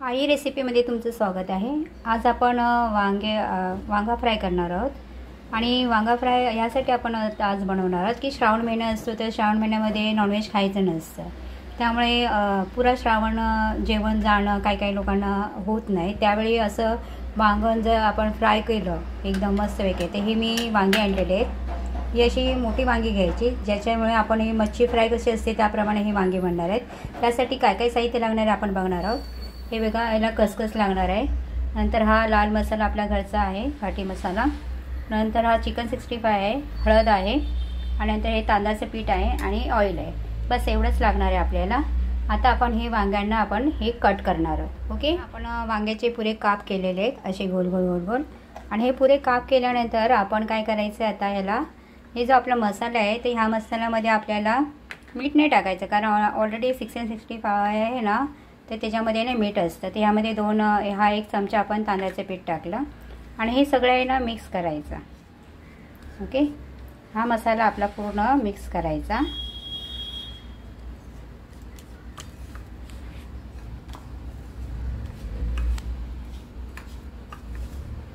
आई रेसिपीमध्ये तुमचं स्वागत आहे। आज आपण वांगा फ्राय करणार आहोत आणि वांगा फ्राय यासाठी आपण आज बनवणार आहोत की श्रावण महिना असतो तर श्रावण महिन्यामध्ये नॉनव्हेज खायचं नसतं, त्यामुळे पुरा श्रावण जेवण जाणं काही लोकांना होत नाही। त्यावेळी असं वांगण जर आपण फ्राय केलं एकदम मस्त वेगळे तर हे मी वांगे आणलेले आहेत। ही अशी मोठी वांगी घ्यायची ज्याच्यामुळे आपण ही मच्छी फ्राय कशी असते त्याप्रमाणे ही वांगी बनणार आहेत। त्यासाठी काय साहित्य लागणार आहे आपण बघणार आहोत। हे बघा, याला खसखस लागणार आहे, नंतर हा लाल मसाला आपल्या घरचा आहे घाटी मसाला, नंतर हा चिकन 65 आहे, हळद आहे आणि नंतर हे तांदळाचं पीठ आहे आणि ऑइल आहे। बस एवढंच लागणार आहे आपल्याला। आता आपण हे वांग्यांना आपण हे कट करणार आहोत। ओके, आपण वांग्याचे पुरे काप केलेले आहेत असे गोल गोल आणि हे पुरे काप केल्यानंतर आपण काय करायचं आता याला हे जो आपला मसाला आहे ते ह्या मसाल्यामध्ये आपल्याला मीठ नाही टाकायचं कारण ऑलरेडी 65 आहे ना, तर त्याच्यामध्ये ना मीठ असतं। तर ह्यामध्ये हा 1 चमचा आपण तांदळाचं पीठ टाकलं आणि हे सगळं ना मिक्स करायचं। ओके, हा मसाला आपला पूर्ण मिक्स करायचा।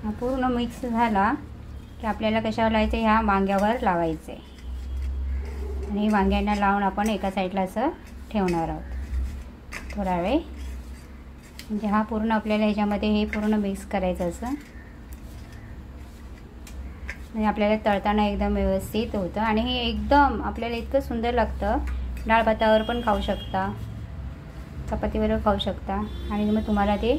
हा पूर्ण मिक्स झाला की आपल्याला कशावर लावायचं, ह्या वांग्यावर लावायचे आणि वांग्यांना लावून आपण एका साईडला असं ठेवणार आहोत थोडा वेळ। म्हणजे हा पूर्ण आपल्याला ह्याच्यामध्ये हे पूर्ण मिक्स करायचं असं, म्हणजे आपल्याला तळताना एकदम व्यवस्थित होतं आणि हे एकदम आपल्याला इतकं सुंदर लागतं। डाळ भातावर पण खाऊ शकता, चपातीवर खाऊ शकता आणि मग तुम्हाला ते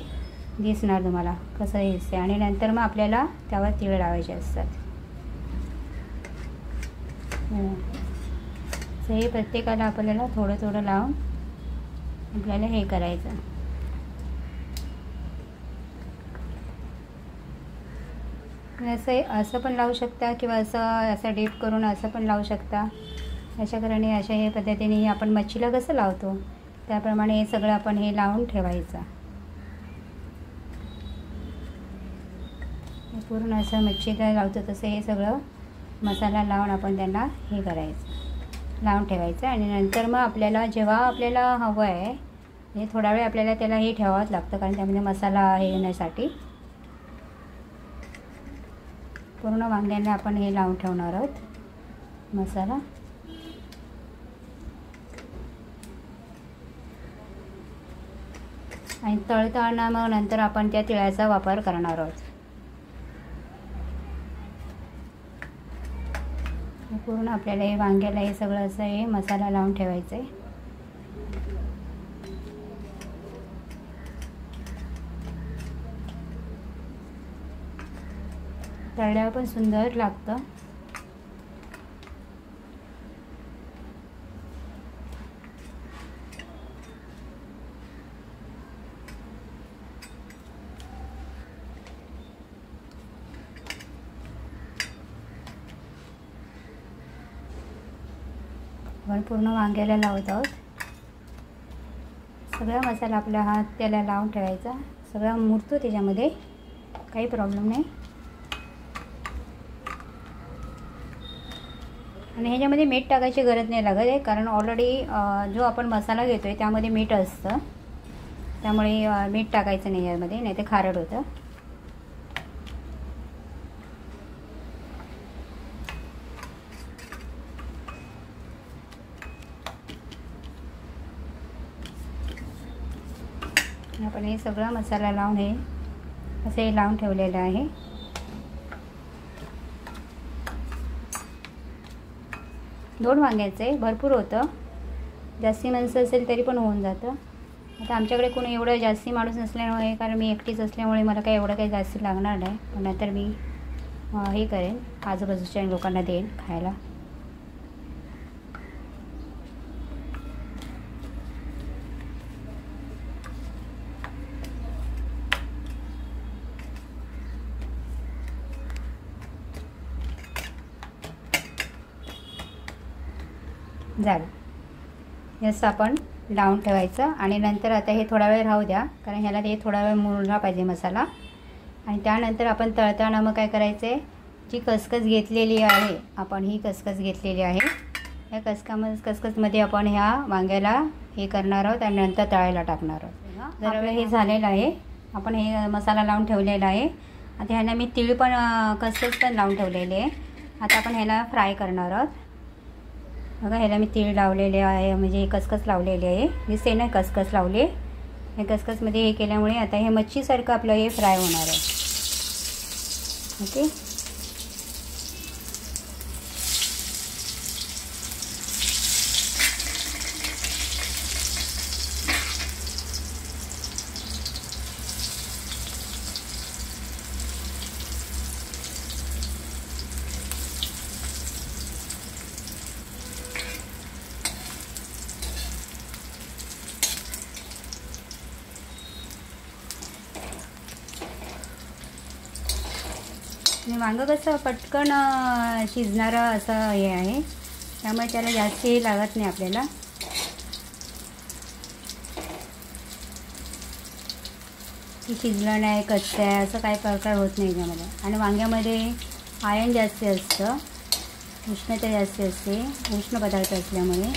दिसणार तुम्हाला कसं दिसते। आणि नंतर मग आपल्याला त्यावर तीळ लावायचे असतात। हे प्रत्येकाला आपल्याला थोडं लावून आपल्याला हे करायचं। असं पण लावू शकता किंवा असं डीप करून असं पण लावू शकता। अशा कारणे अशा हे पद्धतीने आपण मच्छीला कसं लावतो त्याप्रमाणे हे सगळं आपण हे लावून ठेवायचं। पूर्ण असं मच्छीला लावतो तसं हे सगळं मसाला लावून आपण त्यांना हे करायचं, लावून ठेवायचं। आणि नंतर मग आपल्याला जेव्हा आपल्याला हवं आहे हे थोडा वेळ आपल्याला त्याला हे ठेवावंच लागतं कारण त्यामध्ये मसाला हे येण्यासाठी। पूर्ण वांग्यांना आपण हे लावून ठेवणार आहोत मसाला। आणि तळताना मग नंतर आपण त्या तिळाचा वापर करणार आहोत। पूर्ण आपल्याला हे वांग्याला हे सगळं असं हे मसाला लावून ठेवायचं आहे। तळल्यावर पण सुंदर लागतं। आपण पूर्ण वांग्याला लावत आहोत। सगळा मसाला आपला हात त्याला लावून ठेवायचा, सगळा मुरतो त्याच्यामध्ये, काही प्रॉब्लेम नाही। आणि ह्याच्यामध्ये मीठ टाकायची गरज नाही लागत आहे कारण ऑलरेडी जो आपण मसाला घेतोय त्यामध्ये मीठ असतं, त्यामुळे मीठ टाकायचं नाही यामध्ये, नाही ते खारट होतं। आपण हे सगळा मसाला लावून हे असे लावून ठेवलेलं आहे। दोन वांग्याचे भरपूर होतं, जास्ती माणसं असेल तरी पण होऊन जातं। आता आमच्याकडे कोणी एवढं जास्ती माणूस नसल्यामुळे, कारण मी एकटीच असल्यामुळे मला काही एवढं काही जास्ती लागणार नाही, पण नंतर मी हे करेन, आजूबाजूच्या लोकांना देईन खायला। झालं, याचं आपण लावून ठेवायचं आणि नंतर आता हे थोडा वेळ राहू द्या कारण ह्याला ते थोडा वेळ मुरला पाहिजे मसाला। आणि त्यानंतर आपण तळताना मग काय करायचं आहे, जी खसखस घेतलेली आहे आपण, ही खसखस घेतलेली आहे, या खसखसमध्ये आपण ह्या वांग्याला हे करणार आहोत आणि नंतर तळायला टाकणार आहोत। जरा वेळ हे झालेलं आहे. आपण हे मसाला लावून ठेवलेला आहे. आता ह्याला मी तीळ पण खसखस पण लावून ठेवलेले आहे. आता आपण ह्याला फ्राय करणार आहोत. बघा ह्याला मी तीळ लावलेले आहे, म्हणजे खसखस लावलेले आहे. दिसते ना खसखस लावले. हे खसखसमध्ये हे केल्यामुळे आता हे मच्छीसारखं आपलं हे फ्राय होणार आहे. ओके. आणि वांगं कसं पटकन शिजणारं असं हे आहे, त्यामुळे त्याला जास्त हे लागत नाही आपल्याला. की शिजलं नाही, कच्चं आहे असं काही प्रकार होत नाही त्यामध्ये. आणि वांग्यामध्ये आयर्न जास्त असतं, उष्णता जास्त असते, उष्ण पदार्थ असल्यामुळे.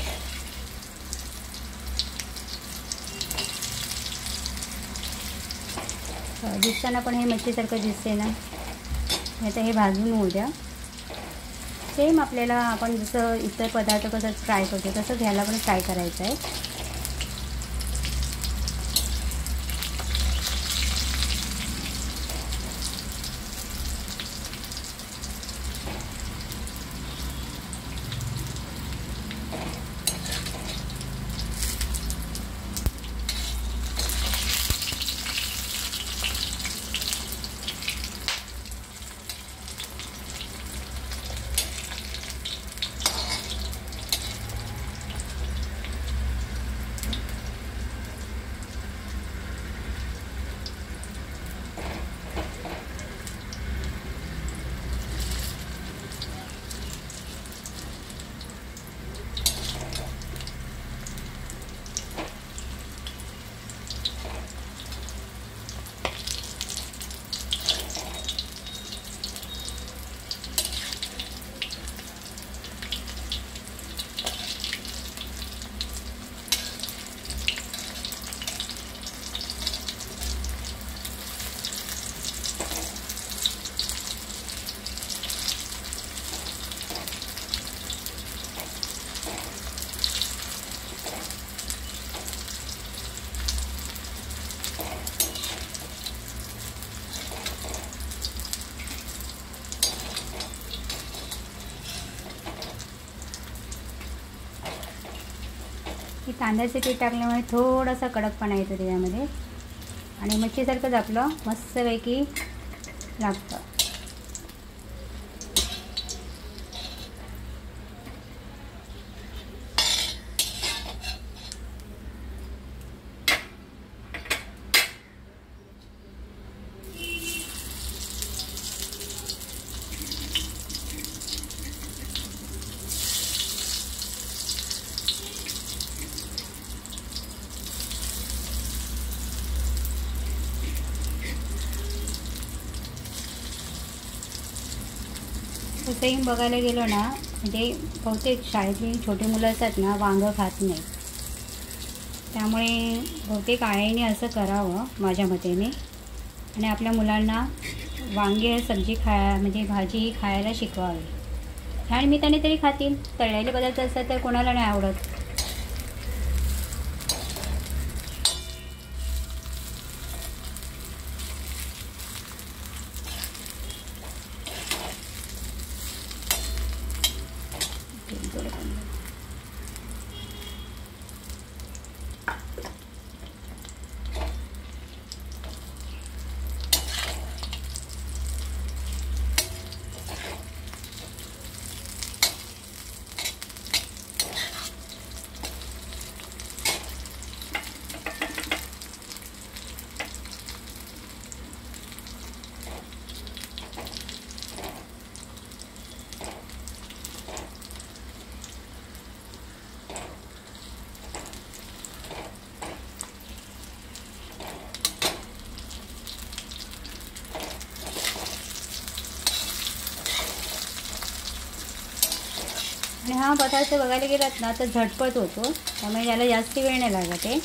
दिसताना पण हे मच्छीसारखं दिसते ना. आता हे भाजून होऊ द्या. सेम आपल्याला आपण जसं इतर पदार्थ कसं फ्राय करतो तसंच ह्याला पण फ्राय करायचं आहे. की तांदळाचे पीठ टाकल्यामुळे थोडासा कडकपणा येतो त्याच्यामध्ये आणि मच्छीसारखंच आपलं मस्तपैकी लागतं. तसंही बघायला गेलो ना, म्हणजे बहुतेक शाळेतली छोटी मुलं असतात ना वांगं खात नाही. त्यामुळे बहुतेक आईने असं करावं माझ्या मतेने, आणि आपल्या मुलांना वांगे सब्जी म्हणजे भाजी खायला शिकवावी. ह्या निमित्ताने तरी खातील. तळलेले पदार्थ असतात तर कोणाला नाही आवडत. आणि हा पदार्थ बघायला गेलात ना तर झटपट होतो, त्यामुळे याला जास्त वेळ नाही लागत आहे.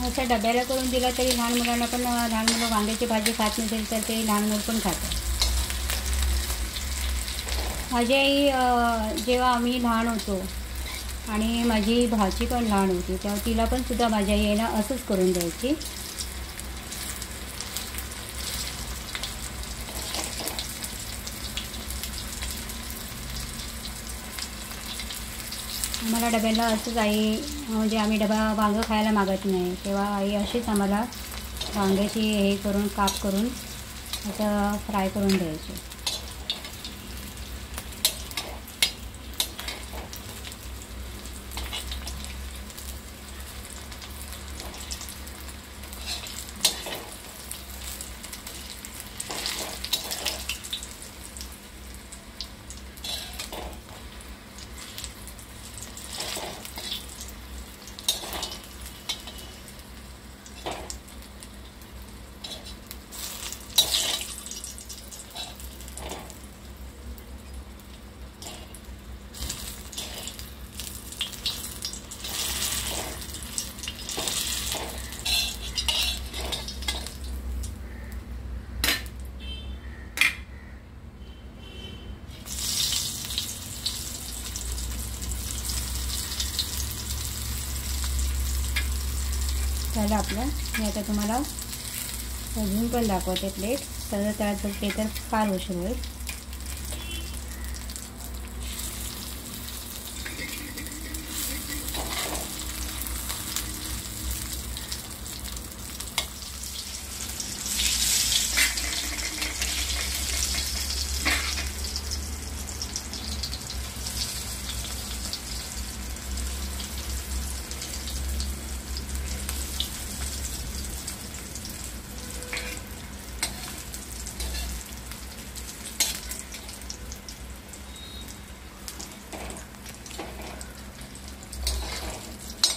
असं डब्याला करून दिला तरी लहान मुलांना पण, लहान मुलं वांग्याची भाजी खात नसेल तर ते लहान मुलं पण खातात. माझी आई जेव्हा आम्ही लहान होतो आणि माझी भाची पण लहान होती तेव्हा तिला पण सुद्धा माझ्या आई ना असंच करून द्यायची. आम्हाला डब्याला असंच आई, म्हणजे आम्ही डबा वांगं खायला मागत नाही तेव्हा आई अशीच आम्हाला वांग्याची हे करून काप करून असं फ्राय करून द्यायची. झालं आपलं. मी आता तुम्हाला अजून पण दाखवते प्लेट. सगळं तळाचं ते तर फार उशीर होईल.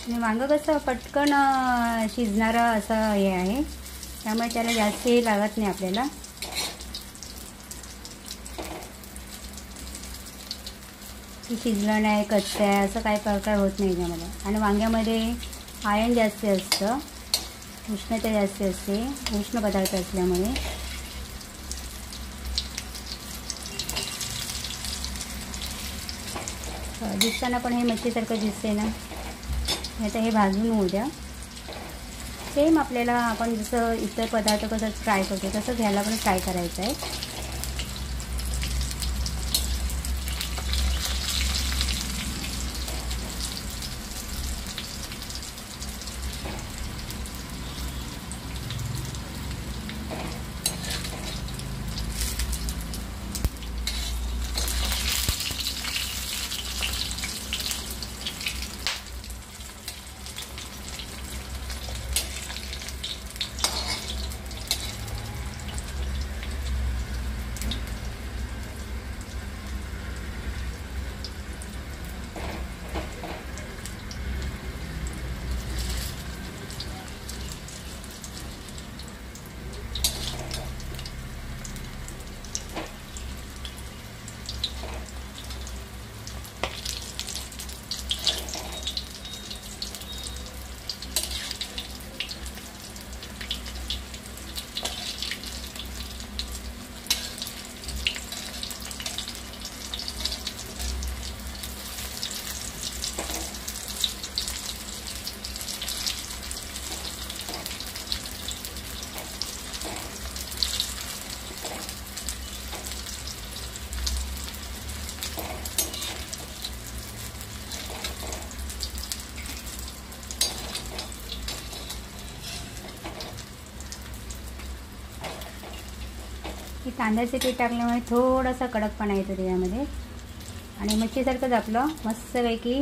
आणि वांगं कसं पटकन शिजणारं असं हे आहे त्यामुळे त्याला जास्त हे लागत नाही आपल्याला. की शिजलं नाही, कच्चं आहे असं काही प्रकार होत नाही त्यामध्ये. आणि वांग्यामध्ये आयर्न जास्त असतं, उष्णता जास्त असते, उष्ण पदार्थ असल्यामुळे. दिसताना पण हे मच्छीसारखं दिसते ना. आता हे भाजून होऊ द्या. सेम आपल्याला आपण जसं इतर पदार्थ कसं फ्राय करतो तसं ह्याला पण फ्राय करायचं आहे. तांदळाचे पीठ टाकल्यामुळे थोडासा कडकपणा येतो त्याच्यामध्ये आणि मच्छीसारखंच आपलं मस्तपैकी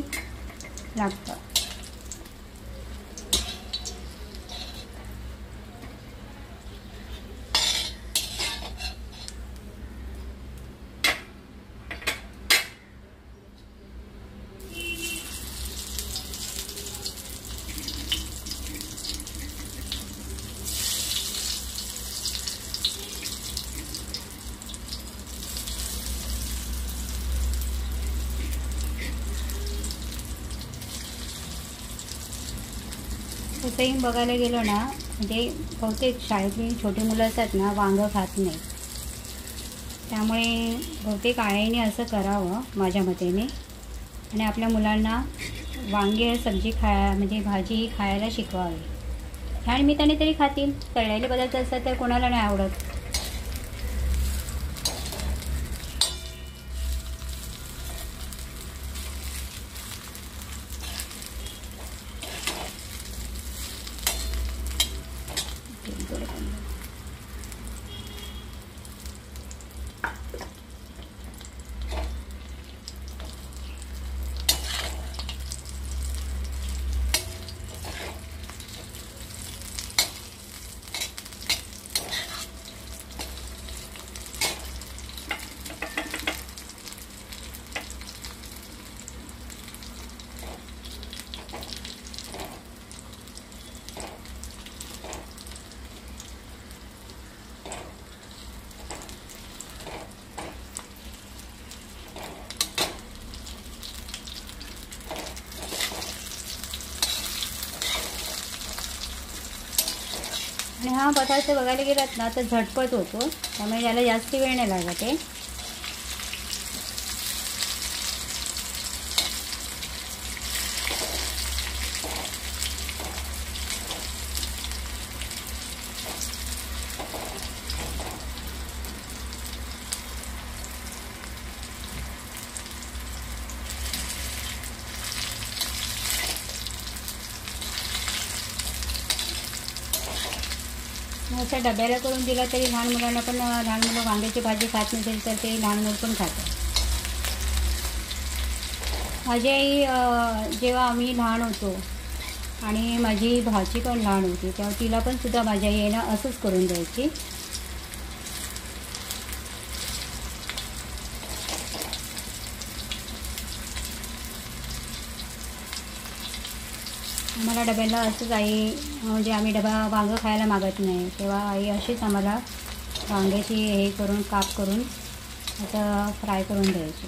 लागतं. तसंही बघायला गेलो ना, म्हणजे बहुतेक शाळेतली छोटी मुलं असतात ना, वांगं खात नाही. त्यामुळे बहुतेक आईने असं करावं माझ्या मतेने, आणि आपल्या मुलांना वांगे सब्जी म्हणजे भाजी खायला शिकवावी. ह्या निमित्ताने तरी खातील. तळलेले पदार्थ असतात तर कोणाला नाही आवडत. आणि हा पदार्थ बघायला गेलात ना तर झटपट होतो, त्यामुळे याला जास्त वेळ नाही लागत आहे. असं डब्याला करून दिला तरी लहान मुलांना पण, लहान मुलं वांग्याची भाजी खात नसेल तर ते लहान मुलं पण खातात. माझी आई जेव्हा आम्ही लहान होतो आणि माझी भाची पण लहान होती तेव्हा तिला पण सुद्धा माझी आई ना असंच करून द्यायची. आम्हाला डब्याला असंच आई, म्हणजे आम्ही डबा वांगं खायला मागत नाही तेव्हा आई अशीच आम्हाला वांग्याची हे करून काप करून असं फ्राय करून द्यायची.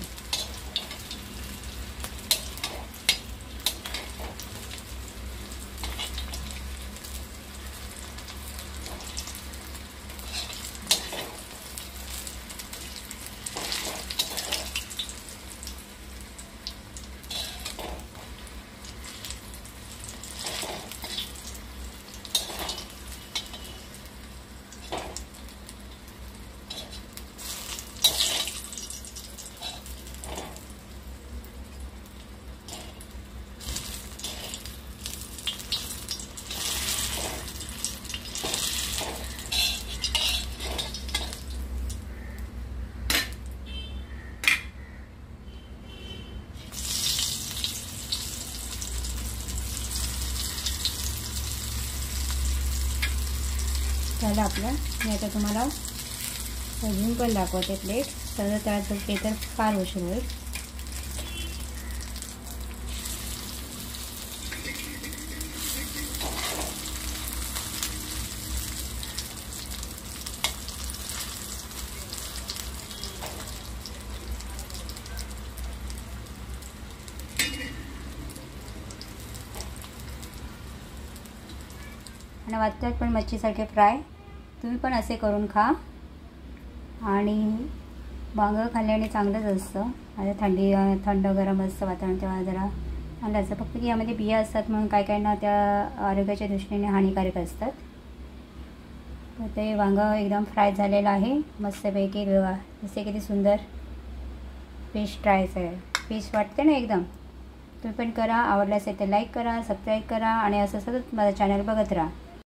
झालं आपलं. मी आता तुम्हाला अजून पण दाखवते प्लेट. तर त्यात ते तर फार उशीर होईल. आणि वाटतात पण मच्छीसारखे फ्राय. तुम्ही पण असे करून खा. आणि वांगं खाल्ल्याने चांगलंच असतं. आता थंड गरम असतं वातावरण तेव्हा जरा चांगलं असतं. फक्त की यामध्ये बिया असतात म्हणून काही काहींना त्या आरोग्याच्या दृष्टीने हानिकारक असतात. तर ते वांगं एकदम फ्राय झालेलं आहे मस्तपैकी. बघा जसे किती सुंदर फिश फ्रायचं आहे. फिश वाटते ना एकदम. तुम्ही पण करा. आवडलं असेल तर लाईक करा, सबस्क्राईब करा आणि असं सतत माझा चॅनल बघत राहा.